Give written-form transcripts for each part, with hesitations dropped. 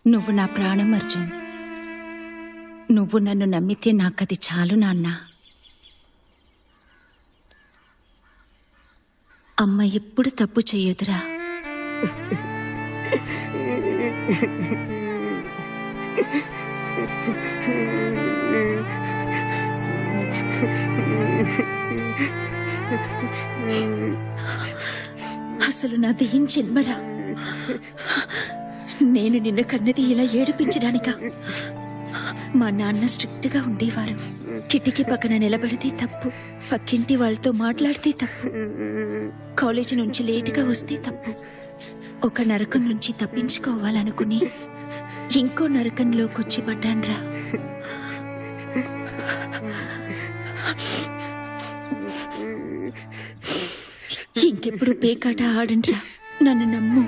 నువ్వు నా ప్రాణం అర్జున్. నువ్వు నన్ను నమ్మితే నాకది చాలు నాన్న. అమ్మ ఎప్పుడు తప్పు చెయ్యదురా. అసలు నాదేం జన్మరా? నేను నిన్న కన్నది ఇలా ఏడిపించడానికా? మా నాన్న స్ట్రిక్ట్గా ఉండేవారు. కిటికీ పక్కన నిలబడితే తప్పు, పక్కింటి వాళ్ళతో మాట్లాడితే తప్పు, కాలేజీ నుంచి లేటుగా వస్తే తప్పు. ఒక నరకం నుంచి తప్పించుకోవాలనుకుని ఇంకో నరకంలోకి వచ్చి పడ్డాన్రా. ఇంకెప్పుడు పేకాట ఆడండ్రా, నన్ను నమ్ము.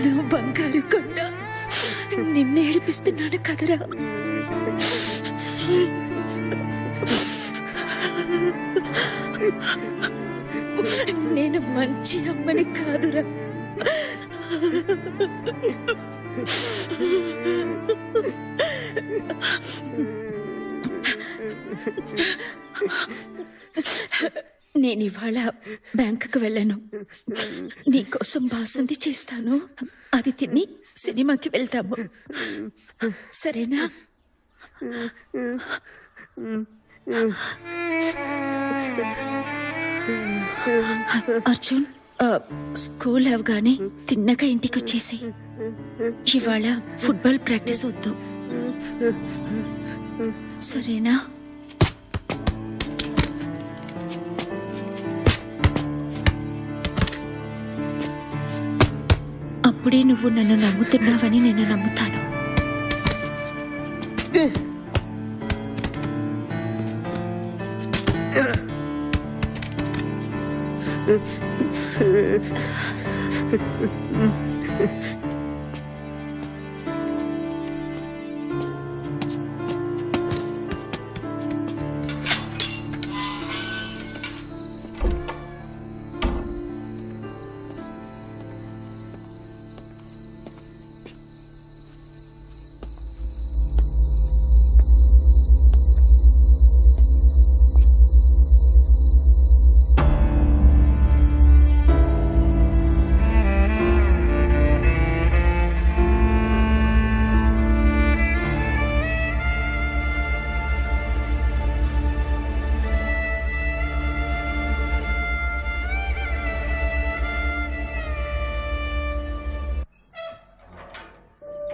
నా బంగారు కొండ, నిన్ను ఏడిపిస్తున్నాను కదరా. నేను మంచి అమ్మని కాదురా. నేను ఇవాళ బ్యాంకుకు వెళ్ళను. నీకోసం బాసుంది చేస్తాను, అది తిని సినిమాకి వెళ్తాము, సరేనా? అర్జున్, స్కూల్ అవగానే తిన్నగా ఇంటికి వచ్చేసి. ఇవాళ ఫుట్బాల్ ప్రాక్టీస్ వద్దు, సరేనా? అప్పుడే నువ్వు నన్ను నమ్ముతున్నావని నేను నమ్ముతాను.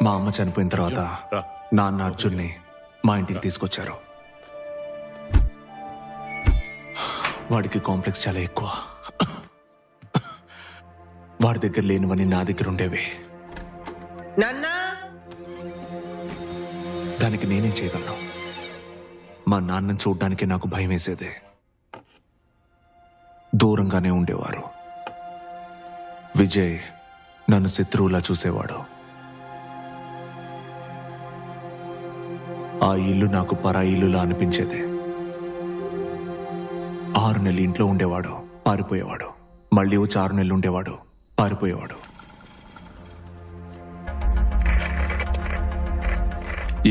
మా అమ్మ చనిపోయిన తర్వాత నాన్న అర్జున్ని మా ఇంటికి తీసుకొచ్చారు. వాడికి కాంప్లెక్స్ చాలా ఎక్కువ. వాడి దగ్గర లేనివని నా దగ్గర ఉండేవి. దానికి నేనేం చేయగలను? మా నాన్నని చూడ్డానికి నాకు భయం వేసేది. దూరంగానే ఉండేవారు. విజయ్ నన్ను శత్రువులా చూసేవాడు. ఆ ఇల్లు నాకు పరాయి ఇల్లులా అనిపించేది. 6 నెలలు ఇంట్లో ఉండేవాడు, పారిపోయేవాడు. మళ్ళీ వచ్చి 6 నెలలు ఉండేవాడు, పారిపోయేవాడు.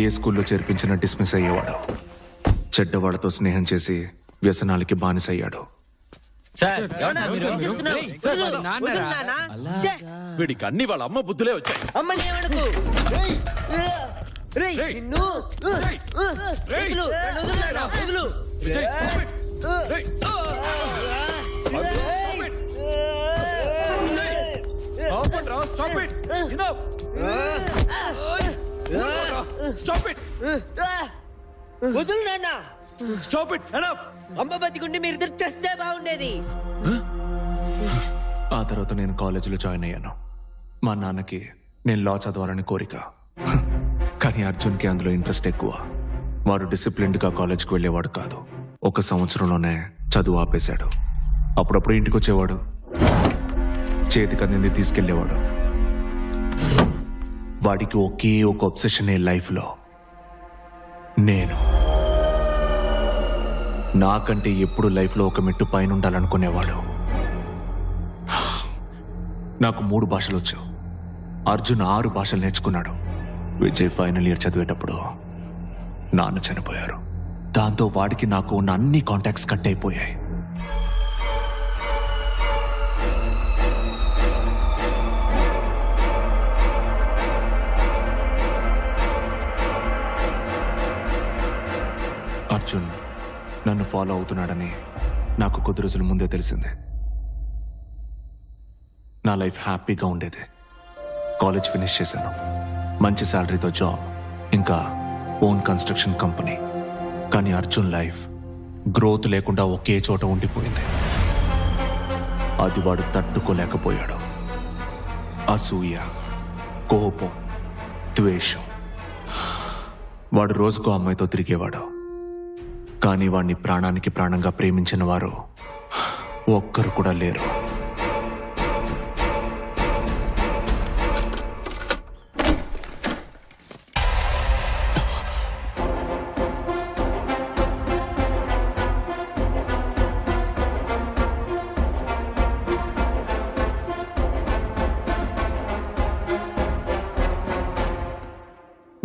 ఏ స్కూల్లో చేర్పించినా డిస్మిస్ అయ్యేవాడు. చెడ్డవాళ్లతో స్నేహం చేసి వ్యసనాలకి బానిసయ్యాడు. వీడికి అన్ని వాళ్ళ అమ్మ బుద్ధులే వచ్చాయి. అమ్మ బతికుండి మీరిద్దరు చేస్తే బాగుండేది. ఆ తర్వాత నేను కాలేజీలో జాయిన్ అయ్యాను. మా నాన్నకి నేను లా చదవాలని కోరిక, కానీ అర్జున్కి అందులో ఇంట్రెస్ట్ ఎక్కువ. వాడు డిసిప్లిన్డ్గా కాలేజ్కి వెళ్ళేవాడు కాదు. 1 సంవత్సరంలోనే చదువు ఆపేశాడు. అప్పుడప్పుడు ఇంటికి వచ్చేవాడు, చేతికి అందింది తీసుకెళ్లేవాడు. వాడికి ఒకే ఒక ఒబ్సెషన్ లైఫ్లో, నేను. నాకంటే ఎప్పుడు లైఫ్లో ఒక మెట్టు పైన ఉండాలనుకునేవాడు. నాకు 3 భాషలు వచ్చు. అర్జున్ 6 భాషలు నేర్చుకున్నాడు. విజయ్ ఫైనల్ ఇయర్ చదివేటప్పుడు నాన్న చనిపోయారు. దాంతో వాడికి నాకు ఉన్న అన్ని కాంటాక్ట్స్ కట్ అయిపోయాయి. అర్జున్ నన్ను ఫాలో అవుతున్నాడని నాకు కొద్ది రోజుల ముందే తెలిసింది. నా లైఫ్ హ్యాపీగా ఉండేది. కాలేజ్ ఫినిష్ చేశాను. మంచి శాలరీతో జాబ్, ఇంకా ఓన్ కన్స్ట్రక్షన్ కంపెనీ. కానీ అర్జున్ లైఫ్ గ్రోత్ లేకుండా ఒకే చోట ఉండిపోయింది. అది వాడు తట్టుకోలేకపోయాడు. అసూయ, కోపం, ద్వేషం. వాడు రోజుకో అమ్మాయితో తిరిగేవాడు. కానీ వాడిని ప్రాణానికి ప్రాణంగా ప్రేమించిన వారు ఒక్కరు కూడా లేరు.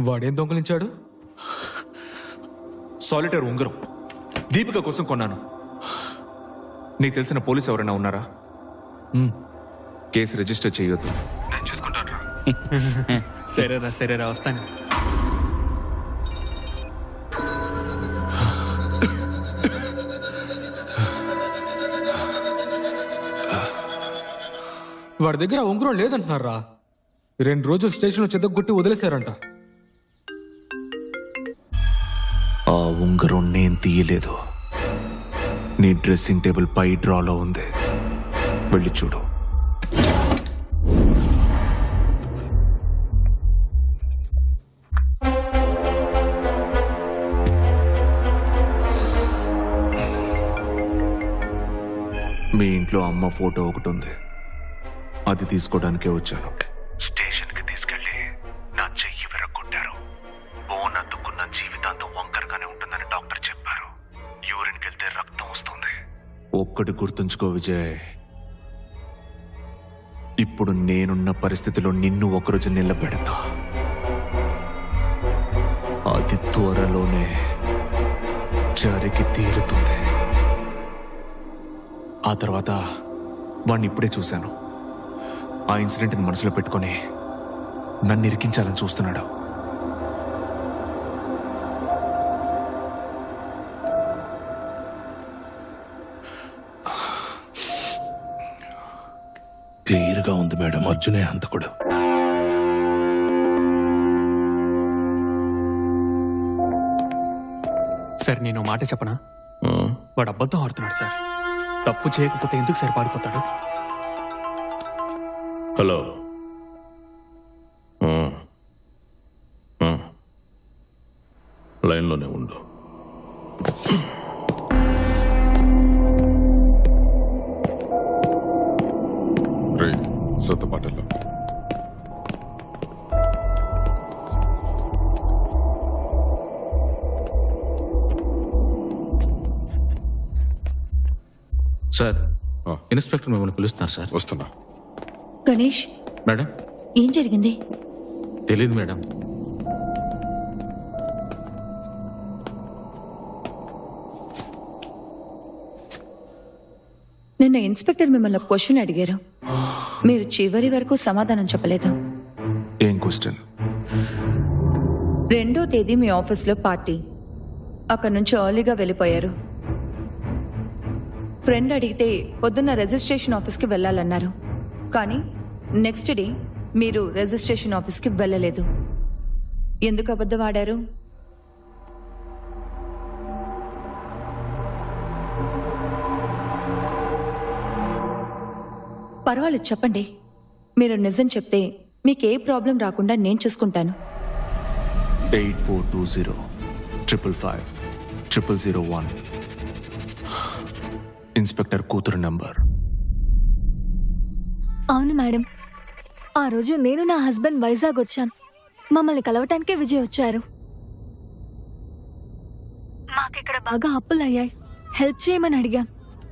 వాడేం దొంగలించాడు? సాలిటర్ ఉంగరం దీపిక కోసం కొన్నాను. నీకు తెలిసిన పోలీసు ఎవరైనా ఉన్నారా? కేసు రిజిస్టర్ చేయొద్దు. నేను చూసుకుంటాను. సరేరా వస్తాను. వాడి దగ్గర ఉంగరం లేదంటున్నారా? 2 రోజులు స్టేషన్లో చెద్దగొట్టి వదిలేశారంట. ఆ ఉంగరం నేను తీయలేదు. నీ డ్రెస్సింగ్ టేబుల్ పై డ్రాలో ఉంది. వెళ్ళి చూడు. మీ ఇంట్లో అమ్మ ఫోటో ఒకటి ఉంది. అది తీసుకోవడానికే వచ్చాను. స్టేషన్కి తీసుకెళ్ళి నా చెయ్యి విరగొట్టారు. బోన్ అద్దుకున్న జీవితాంతం వంకరగానే ఉంటుందని డాక్టర్ చెప్పారు. యూరిన్కి వెళ్తే రక్తం వస్తుంది. ఒక్కటి గుర్తుంచుకో విజయ్, ఇప్పుడు నేనున్న పరిస్థితిలో నిన్ను ఒకరోజు నిలబెడతా. అది త్వరలోనే జరిగి తీరుతుంది. ఆ తర్వాత వాణ్ణి ఇప్పుడే చూశాను. ఆ ఇన్సిడెంట్ని మనసులో పెట్టుకొని నన్ను ఇరికించాలని చూస్తున్నాడు. క్లియర్గా ఉంది మేడం, అర్జునే హంతకుడు. సార్ నేను మాట చెప్పనా? వాడు అబద్ధం ఆడుతున్నాడు సార్. తప్పు చేయకపోతే ఎందుకు సార్ పారిపోతాడు? హలో, లైన్లోనే ఉండు. సొంతపాటల్లో సార్, ఇన్స్పెక్టర్ మిమ్మల్ని పిలుస్తున్నారు సార్. వస్తున్నా. గణేష్, మేడం, ఏం జరిగింది? తెలియదు మేడం. నిన్న ఇన్స్పెక్టర్ మిమ్మల్ని క్వశ్చన్ అడిగారు. మీరు చివరి వరకు సమాధానం చెప్పలేదు. ఏం క్వశ్చన్? 2వ తేదీ మీ ఆఫీస్లో పార్టీ. అక్కడి నుంచి ఎర్లీగా వెళ్ళిపోయారు. ఫ్రెండ్ అడిగితే పొద్దున్న రిజిస్ట్రేషన్ ఆఫీస్కి వెళ్ళాలన్నారు. కానీ నెక్స్ట్ డే మీరు రిజిస్ట్రేషన్ ఆఫీస్కి వెళ్ళలేదు. ఎందుకు అబద్ధం ఆడారు? పర్వాలేదు, చెప్పండి. మీరు నిజం చెప్తే మీకే ప్రాబ్లం రాకుండా నేను చూసుకుంటాను. 8420 555 0001 ఇన్స్పెక్టర్ కూతురు నంబర్. అవును మేడం, ఆ రోజు నేను నా హస్బెండ్ వైజాగ్ వచ్చాం. మమ్మల్ని కలవటానికే విజయ్ వచ్చారు. మాకిక్కడ బాగా అప్పులయ్యాయి. హెల్ప్ చేయమని అడిగాం.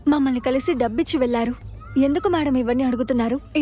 మమ్మల్ని కలిసి డబ్బిచ్చి వెళ్లారు. ఎందుకు మేడం ఇవన్నీ అడుగుతున్నారు?